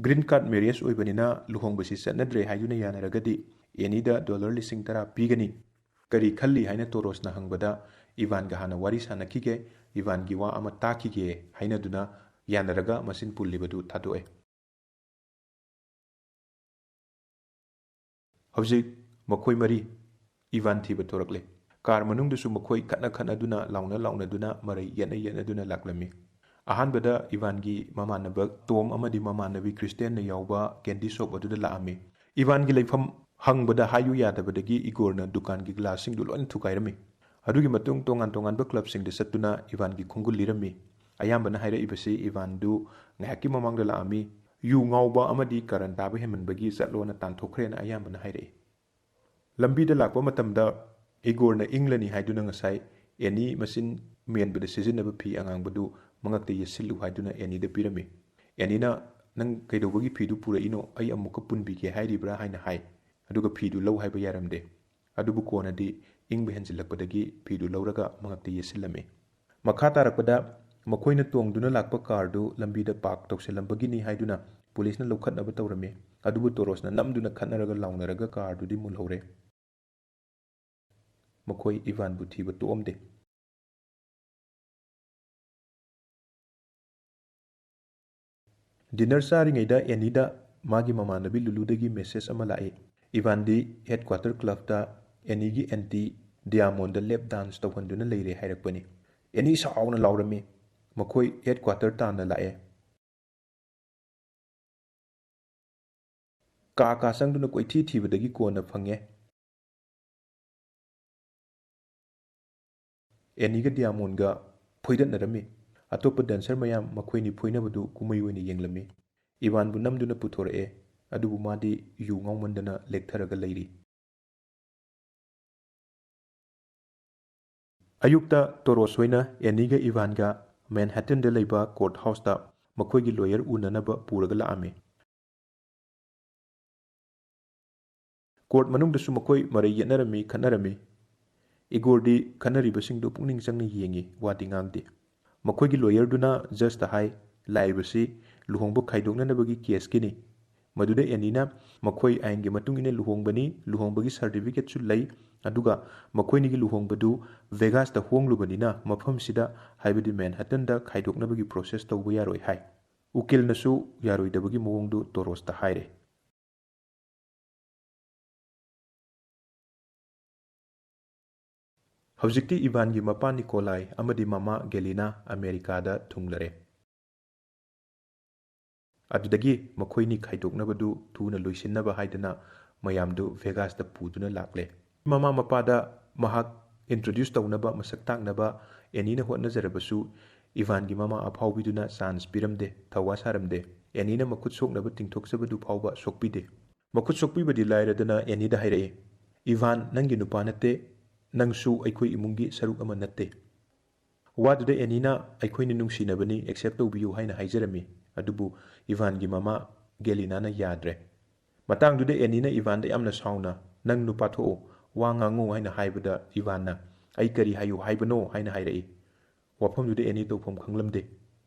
ꯒ꯭ꯔꯤꯟ ꯀꯥꯔꯗ ꯃꯦꯔꯦꯖ ꯑꯣꯏꯕꯅꯤꯅ ꯂꯨꯍꯣꯡꯕꯁꯤ ꯆꯠꯅꯗ꯭ꯔꯦ ꯍꯥꯏꯗꯨꯅ ꯌꯥꯅꯔꯒꯗꯤ ꯑꯦꯅꯤꯗ $10,10,000 ꯄꯤꯒꯅꯤ꯫ ꯀꯔꯤ ꯈꯜꯂꯤ ꯍꯥꯏꯅ ꯇꯣꯔꯣꯁꯅ ꯍꯪꯕꯗ ꯏꯚꯥꯟꯒ ꯍꯥꯟꯅ ꯋꯥꯔꯤ ꯁꯥꯟꯅꯈꯤꯒꯦ, ꯏꯚꯥꯟꯒꯤ ꯋꯥ ꯑꯃ ꯇꯥꯈꯤꯒꯦ ꯍꯥꯏꯅꯗꯨꯅ ꯌꯥꯅꯔꯒ ꯃꯆꯤꯟ ꯄꯨꯜꯂꯤꯕꯗꯨ ꯊꯥꯗꯣꯛꯑꯦ꯫ ꯍꯧꯖꯤꯛ ꯃꯈꯣꯏ ꯃꯔꯤ ꯏꯚꯥꯟ ꯊꯤꯕ ꯊꯣꯔꯛꯂꯦ꯫ ꯀꯥꯔ ꯃꯅꯨꯡꯗꯁꯨ ꯃꯈꯣꯏ ꯈꯠꯅꯗꯨꯅ ꯂꯥꯎꯅꯗꯨꯅ ꯃꯔꯩ ꯌꯦꯠꯅꯗꯨꯅ ꯂꯥꯛꯂꯝꯃꯤ꯫ ꯑꯍꯥꯟꯕꯗ ꯏꯚꯥꯟꯒꯤ ꯃꯃꯥꯟꯅꯕ ꯇꯣꯝ ꯑꯃꯗꯤ ꯃꯃꯥꯟꯅꯕꯤ ꯀ꯭ꯔꯤꯁꯇꯦꯟꯅ ꯌꯥꯎꯕ ꯀꯦꯟꯗꯤ ꯁꯣꯞ ꯑꯗꯨꯗ ꯂꯥꯛꯑꯝꯃꯤ꯫ ꯏꯚꯥꯟꯒꯤ ꯂꯩꯐꯝ ꯍꯪꯕꯗ ꯍꯥꯏꯌꯨ ꯌꯥꯗꯕꯗꯒꯤ ꯏꯒꯣꯔꯅ ꯗꯨꯀꯥꯟꯒꯤ ꯒ꯭ꯂꯥꯁꯁꯤꯡꯗꯨ ꯂꯣꯏꯅ ꯊꯨꯒꯥꯏꯔꯝꯃꯤ꯫ ꯑꯗꯨꯒꯤ ꯃꯇꯨꯡ ꯇꯣꯉꯥꯟ ꯇꯣꯉꯥꯟꯕ ꯀ꯭ꯂꯕꯁꯤꯡꯗ ꯆꯠꯇꯨꯅ ꯏꯚꯥꯟꯒꯤ ꯈꯣꯡꯒꯨꯜ ꯂꯤꯔꯝꯃꯤ꯫ ꯑꯌꯥꯝꯕꯅ ꯍꯥꯏꯔꯛꯏꯕꯁꯤ ꯏꯚꯥꯟꯗꯨ ꯉꯥꯏꯍꯥꯛꯀꯤ ꯃꯃꯥꯡꯗ ꯂꯥꯛꯑꯝꯃꯤ, ꯌꯨ ꯉꯥꯎꯕ ꯑꯃꯗꯤ ꯀꯔꯟ ꯇꯥꯕ ꯍꯦꯟꯃꯟꯕꯒꯤ ꯆꯠꯂꯣꯅ ꯇꯥꯟꯊꯣꯛꯈ꯭ꯔꯦꯅ ꯑꯌꯥꯝꯕꯅ ꯍꯥꯏꯔꯛꯏ꯫ ꯂꯝꯕꯤꯗ ꯂꯥꯛꯄ ꯃꯇꯝꯗ ꯏꯒꯣꯔꯅ ꯏꯪꯂꯅꯤ ꯍꯥꯏꯗꯨꯅ ꯉꯁꯥꯏ ꯑꯦꯅꯤ ꯃꯆꯤन ꯃꯦꯟꯕꯗ ꯁꯤꯖꯤꯟꯅꯕ ꯐꯤ ꯑꯉꯥꯡꯕꯗꯨ ꯃꯉꯛꯇ ꯌꯦꯠꯁꯤꯜꯂꯨ ꯍꯥꯏꯗꯨꯅ ꯑꯦꯅꯤꯗ ꯄꯤꯔꯝꯃꯤ꯫ ꯑꯦꯅꯤꯅ, ꯅꯪ ꯀꯩꯗꯧꯕꯒꯤ ꯐꯤꯗꯨ ꯄꯨꯔꯛꯏꯅꯣ? ꯑꯩ ꯑꯃꯨꯛꯀ ꯄꯨꯟꯕꯤꯒꯦ ꯍꯥꯏꯔꯤꯕ꯭ꯔꯥ ꯍꯥꯏꯅ ꯍꯥꯏ꯫ ꯑꯗꯨꯒ ꯐꯤꯗꯨ ꯂꯧ ꯍꯥꯏꯕ ꯌꯥꯔꯝꯗꯦ꯫ ꯑꯗꯨꯕꯨ ꯀꯣꯟꯅꯗꯤ ꯏꯪꯕ ꯍꯦꯟꯖꯤꯜꯂꯛꯄꯗꯒꯤ ꯐꯤꯗꯨ ꯂꯧꯔꯒ ꯃꯉꯛꯇ ꯌꯦꯠꯁꯤꯜꯂꯝꯃꯤ꯫ ꯃꯈꯥ ꯇꯥꯔꯛꯄꯗ ꯃꯈꯣꯏꯅ ꯇꯣꯡꯗꯨꯅ ꯂꯥꯛꯄ ꯀꯥꯔꯗꯨ ꯂꯝꯕꯤꯗ ꯄꯥꯔꯛ ꯇꯧꯁꯤꯜꯂꯝꯕꯒꯤꯅꯤ ꯍꯥꯏꯗꯨꯅ ꯄꯨꯂꯤꯁꯅ ꯂꯧꯈꯠꯅꯕ ꯇꯧꯔꯝꯃꯤ꯫ ꯑꯗꯨꯕꯨ ꯇꯣꯔꯣꯁꯅ ꯅꯝꯗꯨꯅ ꯈꯠꯅꯔꯒ ꯂꯥꯎꯅꯔꯒ ꯀꯥꯔꯗꯨꯗꯤ ꯃꯨꯜꯍꯧꯔꯦ꯫ ꯃꯈꯣꯏ ꯏꯚꯥꯟꯕꯨ ꯊꯤꯕ ꯇꯣꯛꯑꯝꯗꯦ꯫ ꯗꯤꯅꯔ ꯆꯥꯔꯤꯉꯩꯗ ꯑꯦꯅꯤꯗ ꯃꯥꯒꯤ ꯃꯃꯥꯟꯅꯕꯤ ꯂꯨꯂꯨꯗꯒꯤ ꯃꯦꯁꯦꯖ ꯑꯃ ꯂꯥꯛꯏ꯫ ꯏꯚꯥꯟꯗꯤ ꯍꯦꯗꯀ꯭ꯋꯥꯇꯔ ꯀ꯭ꯂꯕꯇ ꯑꯦꯅꯤꯒꯤ ꯑꯦꯟꯇꯤ ꯗꯤꯌꯥꯃꯣꯟꯗ ꯂꯦꯞ ꯗꯥꯟꯁ ꯇꯧꯍꯟꯗꯨꯅ ꯂꯩꯔꯦ ꯍꯥꯏꯔꯛꯄꯅꯤ꯫ ꯑꯦꯅꯤ ꯁꯥꯎꯅ ꯂꯥꯎꯔꯝꯃꯤ꯫ ꯃꯈꯣꯏ ꯍꯦꯗꯀ꯭ꯋꯥꯇꯔ ꯇꯥꯟꯅ ꯂꯥꯛꯑꯦ꯫ ꯀꯥ ꯆꯪꯗꯨꯅ ꯀꯣꯏꯊꯤ ꯊꯤꯕꯗꯒꯤ ꯀꯣꯟꯅ ꯐꯪꯉꯦ꯫ ꯑꯦꯅꯤꯒ ꯗꯤꯌꯥꯃꯣꯟꯒ ꯐꯣꯏꯗꯠꯅꯔꯝꯃꯤ꯫ ꯑꯇꯣꯞꯄ ꯗꯦꯟꯁꯔ ꯃꯌꯥꯝ ꯃꯈꯣꯏꯅꯤ ꯐꯣꯏꯅꯕꯗꯨ ꯀꯨꯝꯃꯩ ꯑꯣꯏꯅ ꯌꯦꯡꯂꯝꯃꯤ꯫ ꯏꯚꯥꯟꯕꯨ ꯅꯝꯗꯨꯅ ꯄꯨꯊꯣꯔꯛꯑꯦ, ꯑꯗꯨꯕꯨ ꯃꯥꯗꯤ ꯌꯨ ꯉꯥꯎꯃꯟꯗꯅ ꯂꯦꯛꯊꯔꯒ ꯂꯩꯔꯤ꯫ ꯑꯌꯨꯛꯇ ꯇꯣꯔꯣꯁ ꯍꯣꯏꯅ ꯑꯦꯅꯤꯒ ꯏꯚꯥꯟꯒ ꯃꯦꯟꯍꯦꯇꯟꯗ ꯂꯩꯕ ꯀꯣꯔꯠ ꯍꯥꯎꯁꯇ ꯃꯈꯣꯏꯒꯤ ꯂꯣꯌꯔ ꯎꯅꯅꯕ ꯄꯨꯔꯒ ꯂꯥꯛꯑꯝꯃꯤ꯫ ꯀꯣꯔꯠ ꯃꯅꯨꯡꯗꯁꯨ ꯃꯈꯣꯏ ꯃꯔꯩ ꯌꯦꯠꯅꯔꯝꯃꯤ, ꯈꯠꯅꯔꯝꯃꯤ꯫ ꯏꯒꯣꯔꯗꯤ ꯈꯠꯅꯔꯤꯕꯁꯤꯡꯗꯨ ꯄꯨꯛꯅꯤꯡ ꯆꯪꯅ ꯌꯦꯡꯉꯤ, ꯋꯥꯗꯤ ꯉꯥꯡꯗꯦ꯫ ꯃꯈꯣꯏꯒꯤ ꯂꯣꯌꯔꯗꯨꯅ ꯖꯖꯇ ꯍꯥꯏ, ꯂꯥꯛꯏꯕꯁꯤ ꯂꯨꯍꯣꯡꯕ ꯈꯥꯏꯗꯣꯛꯅꯅꯕꯒꯤ ꯀꯦꯁꯀꯤꯅꯤ꯫ ꯃꯗꯨꯗ ꯑꯦꯅꯤꯅ, ꯃꯈꯣꯏ ꯑꯥꯏꯟꯒꯤ ꯃꯇꯨꯡ ꯏꯟꯅ ꯂꯨꯍꯣꯡꯕꯅꯤ, ꯂꯨꯍꯣꯡꯕꯒꯤ ꯁꯔꯇꯤꯐꯤꯀꯦꯠꯁꯨ ꯂꯩ, ꯑꯗꯨꯒ ꯃꯈꯣꯏꯅꯤꯒꯤ ꯂꯨꯍꯣꯡꯕꯗꯨ ꯚꯦꯒꯥꯁꯇ ꯍꯣꯡꯂꯨꯕꯅꯤꯅ ꯃꯐꯝꯁꯤꯗ ꯍꯥꯏꯕꯗꯤ ꯃꯦꯟꯍꯇꯟꯗ ꯈꯥꯏꯗꯣꯛꯅꯕꯒꯤ ꯄ꯭ꯔꯣꯁꯦꯁ ꯇꯧꯕ ꯌꯥꯔꯣꯏ ꯍꯥꯏ꯫ ꯎꯀꯤꯜꯅꯁꯨ ꯌꯥꯔꯣꯏꯗꯕꯒꯤ ꯃꯑꯣꯡꯗꯨ ꯇꯣꯔꯣꯁꯇ ꯍꯥꯏꯔꯦ꯫ ꯍꯧꯖꯤꯛꯇꯤ ꯏꯚꯥꯟꯒꯤ ꯃꯄꯥ ꯅꯤꯀꯣꯂꯥꯏ ꯑꯃꯗꯤ ꯃꯃꯥ ꯒꯦꯂꯤꯅꯥ ꯑꯃꯦꯔꯤꯀꯥꯗ ꯊꯨꯡꯂꯔꯦ꯫ ꯑꯗꯨꯗꯒꯤ ꯃꯈꯣꯏꯅꯤ ꯈꯥꯏꯗꯣꯛꯅꯕꯗꯨ ꯊꯨꯅ ꯂꯣꯏꯁꯤꯟꯅꯕ ꯍꯥꯏꯗꯅ ꯃꯌꯥꯝꯗꯨ ꯚꯦꯒꯥꯁꯇ ꯄꯨꯗꯨꯅ ꯂꯥꯛꯂꯦ꯫ ꯃꯃꯥ ꯃꯄꯥꯗ ꯃꯍꯥꯛ ꯏꯟꯇ꯭ꯔꯣꯗ꯭ꯌꯨꯁ ꯇꯧꯅꯕ, ꯃꯁꯛ ꯇꯥꯛꯅꯕ ꯑꯦꯅꯤꯅ ꯍꯣꯠꯅꯖꯔꯕꯁꯨ ꯏꯚꯥꯟꯒꯤ ꯃꯃꯥ ꯑꯐꯥꯎꯕꯤꯗꯨꯅ ꯆꯥꯟꯁ ꯄꯤꯔꯝꯗꯦ, ꯊꯧꯋꯥ ꯁꯥꯔꯝꯗꯦ꯫ ꯑꯦꯅꯤꯅ ꯃꯈꯨꯠ ꯁꯣꯛꯅꯕ ꯇꯤꯡꯊꯣꯛꯆꯕꯗꯨ ꯐꯥꯎꯕ ꯁꯣꯛꯄꯤꯗꯦ꯫ ꯃꯈꯨꯠ ꯁꯣꯛꯄꯤꯕꯗꯤ ꯂꯥꯏꯔꯗꯅ ꯑꯦꯅꯤꯗ ꯍꯥꯏꯔꯛꯏ, "ꯏꯚꯥꯟ, ꯅꯪꯒꯤ ꯅꯨꯄꯥ ꯅꯠꯇꯦ, ꯅꯪꯁꯨ ꯑꯩꯈꯣꯏ ꯏꯃꯨꯡꯒꯤ ꯁꯔꯨꯛ ꯑꯃ ꯅꯠꯇꯦ"꯫ ꯋꯥꯗꯨꯗ ꯑꯦꯅꯤꯅ "ꯑꯩꯈꯣꯏꯅ ꯅꯨꯡꯁꯤꯅꯕꯅꯤ, ꯑꯦꯛꯁꯦꯞ ꯇꯧꯕꯤꯌꯨ" ꯍꯥꯏꯅ ꯍꯥꯏꯖꯔꯝꯃꯤ, ꯑꯗꯨꯕꯨ ꯏꯚꯥꯟꯒꯤ ꯃꯃꯥ ꯒꯦꯂꯤꯅꯥꯅ ꯌꯥꯗ꯭ꯔꯦ꯫ ꯃꯇꯥꯡꯗꯨꯗ ꯑꯦꯅꯤꯅ ꯏꯚꯥꯟꯗ ꯌꯥꯝꯅ ꯁꯥꯎꯅ "ꯅꯪ ꯅꯨꯄꯥ ꯊꯣꯛꯑꯣ, ꯋꯥ ꯉꯥꯡꯉꯨ" ꯍꯥꯏꯅ ꯍꯥꯏꯕꯗ ꯏꯚꯥꯟꯅ "ꯑꯩ ꯀꯔꯤ ꯍꯥꯏꯌꯨ ꯍꯥꯏꯕꯅꯣ" ꯍꯥꯏꯅ ꯍꯥꯏꯔꯛꯏ꯫ ꯋꯥꯐꯝꯗꯨꯗ ꯑꯦꯅꯤ ꯇꯧꯐꯝ ꯈꯪꯂꯝꯗꯦ꯫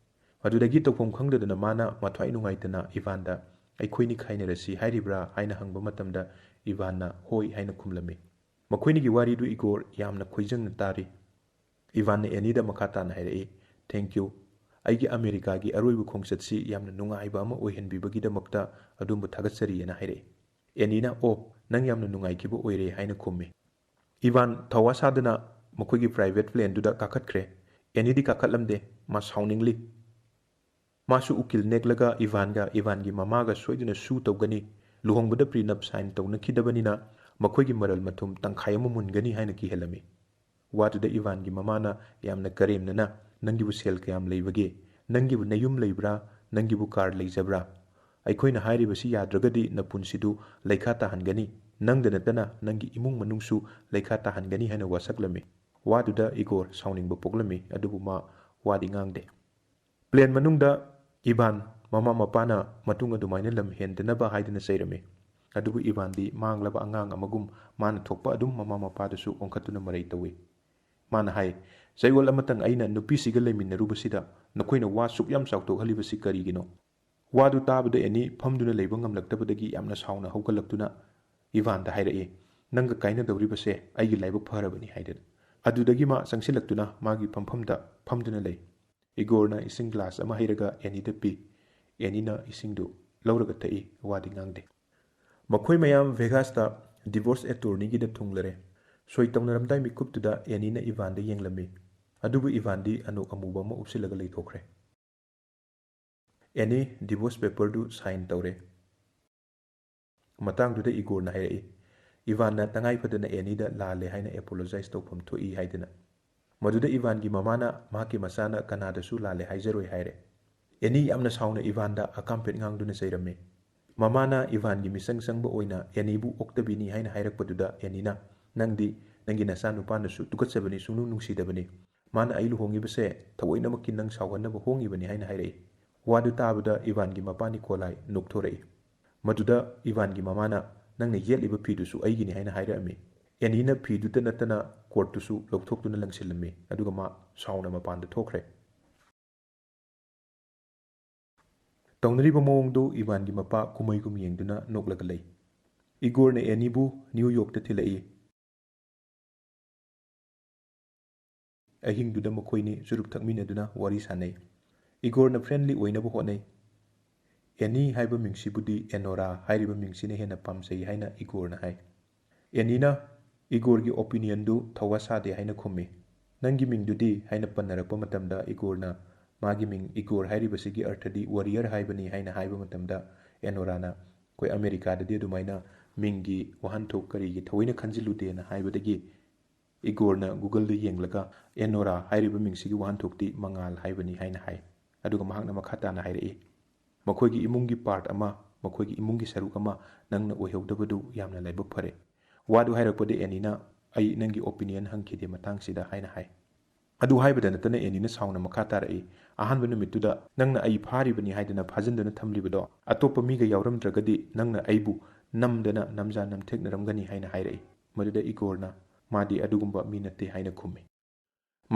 ꯑꯗꯨꯗꯒꯤ ꯇꯧꯐꯝ ꯈꯪꯗꯗꯅ ꯃꯥꯅ ꯃꯊ꯭ꯋꯥꯏ ꯅꯨꯡꯉꯥꯏꯇꯅ ꯏꯚꯥꯟꯗ "ꯑꯩꯈꯣꯏꯅꯤ ꯈꯥꯏꯅꯔꯁꯤ ꯍꯥꯏꯔꯤꯕ꯭ꯔꯥ" ꯍꯥꯏꯅ ꯍꯪꯕ ꯃꯇꯝꯗ ꯏꯚꯥꯟꯅ "ꯍꯣꯏ" ꯍꯥꯏꯅ ꯈꯨꯝꯂꯝꯃꯤ꯫ ꯃꯈꯣꯏꯅꯤꯒꯤ ꯋꯥꯔꯤꯗꯨ ꯏꯒꯣꯔ ꯌꯥꯝꯅ ꯈꯣꯏꯖꯪꯅ ꯇꯥꯔꯤ꯫ ꯏꯚꯥꯟꯅ ꯑꯦꯅꯤꯗ ꯃꯈꯥ ꯇꯥꯅ ꯍꯥꯏꯔꯛꯏ, "ꯊꯦꯡꯛ ꯌꯨ, ꯑꯩꯒꯤ ꯑꯃꯦꯔꯤꯀꯥꯒꯤ ꯑꯔꯣꯏꯕ ꯈꯣꯡꯆꯠꯁꯤ ꯌꯥꯝꯅ ꯅꯨꯡꯉꯥꯏꯕ ꯑꯃ ꯑꯣꯏꯍꯟꯕꯤꯕꯒꯤꯗꯃꯛꯇ ꯑꯗꯣꯝꯕꯨ ꯊꯥꯒꯠꯆꯔꯤ"ꯅ ꯍꯥꯏꯔꯛꯏ꯫ ꯑꯦꯅꯤꯅ "ꯑꯣ, ꯅꯪ ꯌꯥꯝꯅ ꯅꯨꯡꯉꯥꯏꯈꯤꯕ ꯑꯣꯏꯔꯦ" ꯍꯥꯏꯅ ꯈꯨꯝꯃꯤ꯫ ꯏꯚꯥꯟ ꯊꯧꯋꯥ ꯁꯥꯗꯅ ꯃꯈꯣꯏꯒꯤ ꯄ꯭ꯔꯥꯏꯚꯦꯠ ꯄ꯭ꯂꯦꯟꯗꯨꯗ ꯀꯥꯈꯠꯈ꯭ꯔꯦ꯫ ꯑꯦꯅꯤꯗꯤ ꯀꯥꯈꯠꯂꯝꯗꯦ, ꯃꯥ ꯁꯥꯎꯅꯤꯡꯂꯤ꯫ ꯃꯥꯁꯨ ꯎꯀꯤꯜ ꯅꯦꯛꯂꯒ ꯏꯚꯥꯟꯒ ꯏꯚꯥꯟꯒꯤ ꯃꯃꯥꯒ ꯁꯣꯏꯗꯅ ꯁꯨ ꯇꯧꯒꯅꯤ, ꯂꯨꯍꯣꯡꯕꯗ ꯄ꯭ꯔꯤꯅꯞ ꯁꯥꯏꯟ ꯇꯧꯅꯈꯤꯗꯕꯅꯤꯅ ꯃꯈꯣꯏꯒꯤ ꯃꯔꯜ ꯃꯊꯨꯝ ꯇꯪꯈꯥꯏ ꯑꯃ ꯃꯨꯟꯒꯅꯤ ꯍꯥꯏꯅ ꯀꯤꯍꯜꯂꯝꯃꯤ꯫ ꯋꯥꯗꯨꯗ ꯏꯚꯥꯟꯒꯤ ꯃꯃꯥꯅ ꯌꯥꯝꯅ ꯀꯔꯦꯝꯅꯅ "ꯅꯪꯒꯤꯕꯨ ꯁꯦꯜ ꯀꯌꯥꯝ ꯂꯩꯕꯒꯦ? ꯅꯪꯒꯤꯕꯨ ꯅꯌꯨꯝ ꯂꯩꯕ꯭ꯔꯥ? ꯅꯪꯒꯤꯕꯨ ꯀꯥꯔ ꯂꯩꯖꯕ꯭ꯔꯥ? ꯑꯩꯈꯣꯏꯅ ꯍꯥꯏꯔꯤꯕꯁꯤ ꯌꯥꯗ꯭ꯔꯒꯗꯤ ꯅꯄꯨꯟꯁꯤꯗꯨ ꯂꯩꯈꯥ ꯇꯥꯍꯟꯒꯅꯤ, ꯅꯪꯗ ꯅꯠꯇꯅ ꯅꯪꯒꯤ ꯏꯃꯨꯡ ꯃꯅꯨꯡꯁꯨ ꯂꯩꯈꯥ ꯇꯥꯍꯟꯒꯅꯤ" ꯍꯥꯏꯅ ꯋꯥꯁꯛꯂꯝꯃꯤ꯫ ꯋꯥꯗꯨꯗ ꯏꯒꯣꯔ ꯁꯥꯎꯅꯤꯡꯕ ꯄꯣꯛꯂꯝꯃꯤ, ꯑꯗꯨꯕꯨ ꯃꯥ ꯋꯥꯗꯤ ꯉꯥꯡꯗꯦ꯫ ꯄ꯭ꯂꯦꯟ ꯃꯅꯨꯡꯗ ꯏꯚꯥꯟ ꯃꯃꯥ ꯃꯄꯥꯅ ꯃꯇꯨꯡ ꯑꯗꯨꯃꯥꯏꯅ ꯂꯝ ꯍꯦꯟꯗꯅꯕ ꯍꯥꯏꯗꯨꯅ ꯆꯩꯔꯝꯃꯤ, ꯑꯗꯨꯕꯨ ꯏꯚꯥꯟꯗꯤ ꯃꯥꯡꯂꯕ ꯑꯉꯥꯡ ꯑꯃꯒꯨꯝ ꯃꯥꯅ ꯊꯣꯛꯄ ꯑꯗꯨꯝ ꯃꯃꯥ ꯃꯄꯥꯗꯁꯨ ꯑꯣꯟꯈꯠꯇꯨꯅ ꯃꯔꯩ ꯇꯧꯏ꯫ ꯃꯥꯅ ꯍꯥꯏ, "ꯆꯌꯣꯜ ꯑꯃꯇꯪ ꯑꯩꯅ ꯅꯨꯄꯤꯁꯤꯒ ꯂꯩꯃꯤꯟꯅꯔꯨꯕꯁꯤꯗ ꯅꯈꯣꯏꯅ ꯋꯥ ꯁꯨꯛ ꯌꯥꯝ ꯆꯥꯎꯊꯣꯛꯍꯜꯂꯤꯕꯁꯤ ꯀꯔꯤꯒꯤꯅꯣ?" ꯋꯥꯗꯨ ꯇꯥꯕꯗ ꯑꯦꯅꯤ ꯐꯝꯗꯨꯅ ꯂꯩꯕ ꯉꯝꯂꯛꯇꯕꯗꯒꯤ ꯌꯥꯝꯅ ꯁꯥꯎꯅ ꯍꯧꯒꯠꯂꯛꯇꯨꯅ ꯏꯚꯥꯟꯗ ꯍꯥꯏꯔꯛꯏ, "ꯅꯪꯒ ꯀꯥꯏꯅꯗꯧꯔꯤꯕꯁꯦ ꯑꯩꯒꯤ ꯂꯥꯏꯕꯛ ꯐꯔꯕꯅꯤ" ꯍꯥꯏꯗꯅ꯫ ꯑꯗꯨꯗꯒꯤ ꯃꯥ ꯆꯪꯁꯤꯜꯂꯛꯇꯨꯅ ꯃꯥꯒꯤ ꯐꯝꯐꯝꯗ ꯐꯝꯗꯨꯅ ꯂꯩ꯫ ꯏꯒꯣꯔꯅ ꯏꯁꯤꯡ ꯒ꯭ꯂꯥꯁ ꯑꯃ ꯍꯩꯔꯒ ꯑꯦꯅꯤꯗ ꯄꯤ꯫ ꯑꯦꯅꯤꯅ ꯏꯁꯤꯡꯗꯨ ꯂꯧꯔꯒ ꯊꯛꯏ, ꯋꯥꯗꯤ ꯉꯥꯡꯗꯦ꯫ ꯃꯈꯣꯏ ꯃꯌꯥꯝ ꯚꯦꯒꯥꯁꯇ ꯗꯤꯚꯣꯔꯁ ꯑꯦꯇꯣꯔꯅꯤꯒꯤꯗ ꯊꯨꯡꯂꯔꯦ꯫ ꯁꯣꯏ ꯇꯧꯅꯔꯝꯗꯥꯏ ꯃꯤꯀꯨꯞꯇꯨꯗ ꯑꯦꯅꯤꯅ ꯏꯚꯥꯟꯗ ꯌꯦꯡꯂꯝꯃꯤ, ꯑꯗꯨꯕꯨ ꯏꯚꯥꯟꯗꯤ ꯑꯅꯣꯛ ꯑꯃꯨꯕ ꯑꯃ ꯎꯞꯁꯤꯜꯂꯒ ꯂꯩꯊꯣꯛꯈ꯭ꯔꯦ꯫ ꯑꯦꯅꯤ ꯗꯤꯚꯣꯔꯁ ꯄꯦꯄꯔꯗꯨ ꯁꯥꯏꯟ ꯇꯧꯔꯦ꯫ ꯃꯇꯥꯡꯗꯨꯗ ꯏꯒꯣꯔꯅ ꯍꯥꯏꯔꯛꯏ, ꯏꯚꯥꯟꯅ ꯇꯉꯥꯏꯐꯗꯅ ꯑꯦꯅꯤꯗ ꯂꯥꯜꯂꯦ ꯍꯥꯏꯅ ꯑꯦꯄꯣꯂꯣꯖꯥꯏꯖ ꯇꯧꯐꯝ ꯊꯣꯛꯏ ꯍꯥꯏꯗꯅ꯫ ꯃꯗꯨꯗ ꯏꯚꯥꯟꯒꯤ ꯃꯃꯥꯅ ꯃꯍꯥꯛꯀꯤ ꯃꯆꯥꯅ ꯀꯅꯥꯗꯁꯨ ꯂꯥꯜꯂꯦ ꯍꯥꯏꯖꯔꯣꯏ ꯍꯥꯏꯔꯦ꯫ ꯑꯦꯅꯤ ꯌꯥꯝꯅ ꯁꯥꯎꯅ ꯏꯚꯥꯟꯗ ꯑꯀꯥꯝꯄꯦꯠ ꯉꯥꯡꯗꯨꯅ ꯆꯩꯔꯝꯃꯤ꯫ ꯃꯃꯥꯅ ꯏꯚꯥꯟꯒꯤ ꯃꯤꯆꯪ ꯆꯪꯕ ꯑꯣꯏꯅ ꯑꯦꯅꯤꯕꯨ ꯑꯣꯛꯇꯕꯤꯅꯤ ꯍꯥꯏꯅ ꯍꯥꯏꯔꯛꯄꯗꯨꯗ ꯑꯦꯅꯤꯅ, "ꯅꯪꯗꯤ ꯅꯪꯒꯤ ꯅꯆꯥꯅꯨꯄꯥꯅꯁꯨ ꯇꯨꯀꯠꯆꯕꯅꯤ, ꯁꯨꯡꯅꯨꯡ ꯅꯨꯡꯁꯤꯗꯕꯅꯤ, ꯃꯥꯅ ꯑꯩ ꯂꯨꯍꯣꯡꯉꯤꯕꯁꯦ ꯊꯑꯣꯏꯅꯃꯛꯀꯤ ꯅꯪ ꯁꯥꯎꯍꯟꯅꯕ ꯍꯣꯡꯉꯤꯕꯅꯤ" ꯍꯥꯏꯅ ꯍꯥꯏꯔꯛꯏ꯫ ꯋꯥꯗꯨ ꯇꯥꯕꯗ ꯏꯚꯥꯟꯒꯤ ꯃꯄꯥ ꯅꯤꯀꯣꯂꯥꯏ ꯅꯣꯛꯊꯣꯔꯛꯏ꯫ ꯃꯗꯨꯗ ꯏꯚꯥꯟꯒꯤ ꯃꯃꯥꯅ "ꯅꯪꯅ ꯌꯦꯠꯂꯤꯕ ꯐꯤꯗꯨꯁꯨ ꯑꯩꯒꯤꯅꯤ" ꯍꯥꯏꯅ ꯍꯥꯏꯔꯛꯑꯝꯃꯤ꯫ ꯑꯦꯅꯤꯅ ꯐꯤꯗꯨꯇ ꯅꯠꯇꯅ ꯀꯣꯔꯠꯇꯨꯁꯨ ꯂꯧꯊꯣꯛꯇꯨꯅ ꯂꯪꯁꯤꯜꯂꯝꯃꯤ, ꯑꯗꯨꯒ ꯃꯥ ꯁꯥꯎꯅ ꯃꯄꯥꯟꯗ ꯊꯣꯛꯈ꯭ꯔꯦ꯫ ꯇꯧꯅꯔꯤꯕ ꯃꯑꯣꯡꯗꯨ ꯏꯚꯥꯟꯒꯤ ꯃꯄꯥ ꯀꯨꯝꯍꯩꯒꯨꯝ ꯌꯦꯡꯗꯨꯅ ꯅꯣꯛꯂꯒ ꯂꯩ꯫ ꯏꯒꯣꯔꯅ ꯑꯦꯅꯤꯕꯨ ꯅ꯭ꯌꯨ ꯌꯣꯔꯛꯇ ꯊꯤꯜꯂꯛꯏ꯫ ꯑꯍꯤꯡꯗꯨꯗ ꯃꯈꯣꯏꯅꯤ ꯆꯨꯔꯨꯞ ꯊꯛꯃꯤꯟꯅꯗꯨꯅ ꯋꯥꯔꯤ ꯁꯥꯅꯩ꯫ ꯏꯒꯣꯔꯅ ꯐ꯭ꯔꯦꯟꯗꯂꯤ ꯑꯣꯏꯅꯕ ꯍꯣꯠꯅꯩ꯫ "ꯑꯦꯅꯤ ꯍꯥꯏꯕ ꯃꯤꯡꯁꯤꯕꯨꯗꯤ ꯑꯦꯅꯣꯔꯥ ꯍꯥꯏꯔꯤꯕ ꯃꯤꯡꯁꯤꯅ ꯍꯦꯟꯅ ꯄꯥꯝꯖꯩ" ꯍꯥꯏꯅ ꯏꯒꯣꯔꯅ ꯍꯥꯏ꯫ ꯑꯦꯅꯤꯅ ꯏꯒꯣꯔꯒꯤ ꯑꯣꯄꯤꯅꯤꯌꯟꯗꯨ ꯊꯧꯋꯥ ꯁꯥꯗꯦ ꯍꯥꯏꯅ ꯈꯨꯝꯃꯤ꯫ "ꯅꯪꯒꯤ ꯃꯤꯡꯗꯨꯗꯤ" ꯍꯥꯏꯅ ꯄꯟꯅꯔꯛꯄ ꯃꯇꯝꯗ ꯏꯒꯣꯔꯅ ꯃꯥꯒꯤ ꯃꯤꯡ ꯏꯒꯣꯔ ꯍꯥꯏꯔꯤꯕꯁꯤꯒꯤ ꯑꯔꯊꯗꯤ ꯋꯥꯔꯤꯌꯔ ꯍꯥꯏꯕꯅꯤ ꯍꯥꯏꯅ ꯍꯥꯏꯕ ꯃꯇꯝꯗ ꯑꯦꯅꯣꯔꯥꯅ "ꯑꯩꯈꯣꯏ ꯑꯃꯦꯔꯤꯀꯥꯗꯗꯤ ꯑꯗꯨꯃꯥꯏꯅ ꯃꯤꯡꯒꯤ ꯋꯥꯍꯟꯊꯣꯛ ꯀꯔꯤꯒꯤ ꯊꯑꯣꯏꯅ ꯈꯟꯖꯤꯜꯂꯨꯗꯦꯅ" ꯍꯥꯏꯕꯗꯒꯤ ꯏꯒꯣꯔꯅ ꯒꯨꯒꯜꯗ ꯌꯦꯡꯂꯒ ꯑꯦꯅꯣꯔꯥ ꯍꯥꯏꯔꯤꯕ ꯃꯤꯡꯁꯤꯒꯤ ꯋꯥꯍꯟꯊꯣꯛꯇꯤ ꯃꯉꯥꯜ ꯍꯥꯏꯕꯅꯤ ꯍꯥꯏꯅ ꯍꯥꯏ꯫ ꯑꯗꯨꯒ ꯃꯍꯥꯛꯅ ꯃꯈꯥ ꯇꯥꯅ ꯍꯥꯏꯔꯛꯏ, "ꯃꯈꯣꯏꯒꯤ ꯏꯃꯨꯡꯒꯤ ꯄꯥꯔꯠ ꯑꯃ, ꯃꯈꯣꯏꯒꯤ ꯏꯃꯨꯡꯒꯤ ꯁꯔꯨꯛ ꯑꯃ ꯅꯪꯅ ꯑꯣꯏꯍꯧꯗꯕꯗꯨ ꯌꯥꯝꯅ ꯂꯥꯏꯕꯛ ꯐꯔꯦ"꯫ ꯋꯥꯗꯨ ꯍꯥꯏꯔꯛꯄꯗ ꯑꯦꯅꯤꯅ "ꯑꯩ ꯅꯪꯒꯤ ꯑꯣꯄꯤꯅꯤꯌꯟ ꯍꯪꯈꯤꯗꯦ ꯃꯇꯥꯡꯁꯤꯗ" ꯍꯥꯏꯅ హాయ్꯫ ꯑꯗꯨ ꯍꯥꯏꯕꯗ ꯅꯠꯇꯅ ꯑꯦꯅꯤꯅ ꯁꯥꯎꯅ ꯃꯈꯥ ꯇꯥꯔꯛꯏ, "ꯑꯍꯥꯟꯕ ꯅꯨꯃꯤꯠꯇꯨꯗ ꯅꯪꯅ ꯑꯩ ꯐꯥꯔꯤꯕꯅꯤ ꯍꯥꯏꯗꯅ ꯐꯥꯖꯤꯟꯗꯨꯅ ꯊꯝꯂꯤꯕꯗꯣ, ꯑꯇꯣꯞꯄ ꯃꯤꯒ ꯌꯥꯎꯔꯝꯗ꯭ꯔꯒꯗꯤ ꯅꯪꯅ ꯑꯩꯕꯨ ꯅꯝꯗꯅ ꯅꯝꯖꯥ ꯅꯝꯊꯦꯛꯅꯔꯝꯒꯅꯤ" ꯍꯥꯏꯅ ꯍꯥꯏꯔꯛꯏ꯫ ꯃꯗꯨꯗ ꯏꯒꯣꯔꯅ "ꯃꯥꯗꯤ ꯑꯗꯨꯒꯨꯝꯕ ꯃꯤ ꯅꯠꯇꯦ" ꯍꯥꯏꯅ ꯈꯨꯝꯃꯤ꯫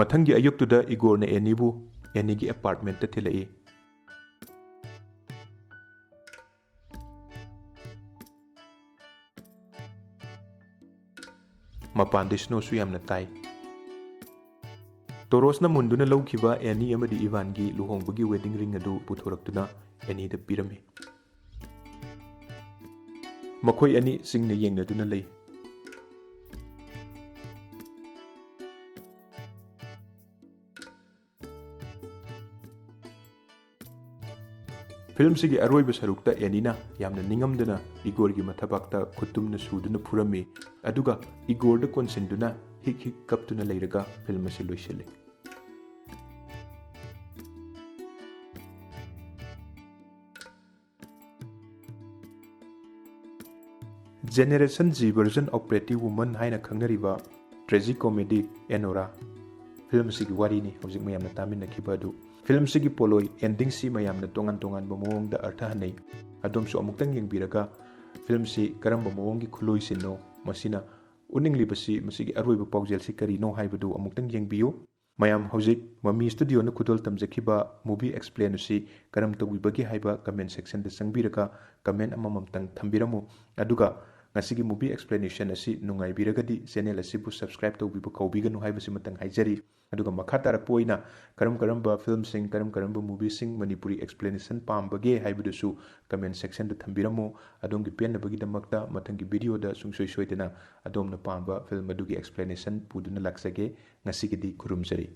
ꯃꯊꯪꯒꯤ ꯑꯌꯨꯛꯇꯨꯗ ꯏꯒꯣꯔꯅ ꯑꯦꯅꯤꯕꯨ ꯑꯦꯅꯤꯒꯤ ꯑꯦꯄꯥꯔꯠꯃꯦꯟꯇ ꯊꯤꯜꯂꯛꯏ꯫ ꯃꯄꯥꯟꯗ ꯁ꯭ꯅꯣꯁꯨ ꯌꯥꯝꯅ ꯇꯥꯏ꯫ ꯇꯣꯔꯣꯁꯅ ꯃꯨꯟꯗꯨꯅ ꯂꯧꯈꯤꯕ ꯑꯦꯅꯤ ꯑꯃꯗꯤ ꯏꯚꯥꯟꯒꯤ ꯂꯨꯍꯣꯡꯕꯒꯤ ꯋꯦꯗꯤꯡ ꯔꯤꯡ ꯑꯗꯨ ꯄꯨꯊꯣꯔꯛꯇꯨꯅ ꯑꯦꯅꯤꯗ ꯄꯤꯔꯝꯃꯤ꯫ ꯃꯈꯣꯏ ꯑꯅꯤ ꯆꯤꯡꯅ ꯌꯦꯡꯅꯗꯨꯅ ꯂꯩ꯫ ꯐꯤल्ꯝꯁꯤꯒꯤ ꯑꯔꯣꯏꯕ ꯁꯔꯨꯛꯇ ꯑꯦꯅꯤꯅ ꯌꯥꯝꯅ ꯅꯤꯡꯉꯝꯗꯅ ꯏꯒꯣꯔꯒꯤ ꯃꯊꯕꯥꯛꯇ ꯈꯨꯠꯇꯨꯝꯅ ꯁꯨꯗꯨꯅ ꯐꯨꯔꯝꯃꯤ, ꯑꯗꯨꯒ ꯏꯒꯣꯔꯗ ꯀꯣꯟꯁꯤꯟꯗꯨꯅ ꯍꯤꯛ ꯍꯤꯛ ꯀꯞꯇꯨꯅ ꯂꯩꯔꯒ ꯐꯤल्म ꯑꯁꯤ ꯂꯣꯏꯁꯤꯜꯂꯤ꯫ Generation Z version of Pretty Woman haina khangnariba tragic comedy Anora film sigi wari ni hojik mayamna tamin nakhiba adu film sigi poloi ending si mayamna tongan ba mawong da artha hanai adom su amuktang yengbiraga film si karamba mawong gi khuloi sinno masina uningli basi masigi aroi ba paujel si kari no haibadu amuktang yengbiyo mayam hojik mami studio na kudol tamjakhiba movie explain si karam tawibagi haiba comment section da sangbiraga comment amamamtang thambiramu aduga ngasigi movie explanation asi nungai biragadi channel asibu subscribe tawbibu kaubiganu haibasi matang haijari aduga makha tarakpo ina karam ba film sing karam ba movie sing Manipuri explanation pambage haibudusu comment section da thambiramu adongi pen bagi damakta matangi video da sungsoi soidena adomna pamba film adugi explanation puduna laksage ngasigi di kurumjari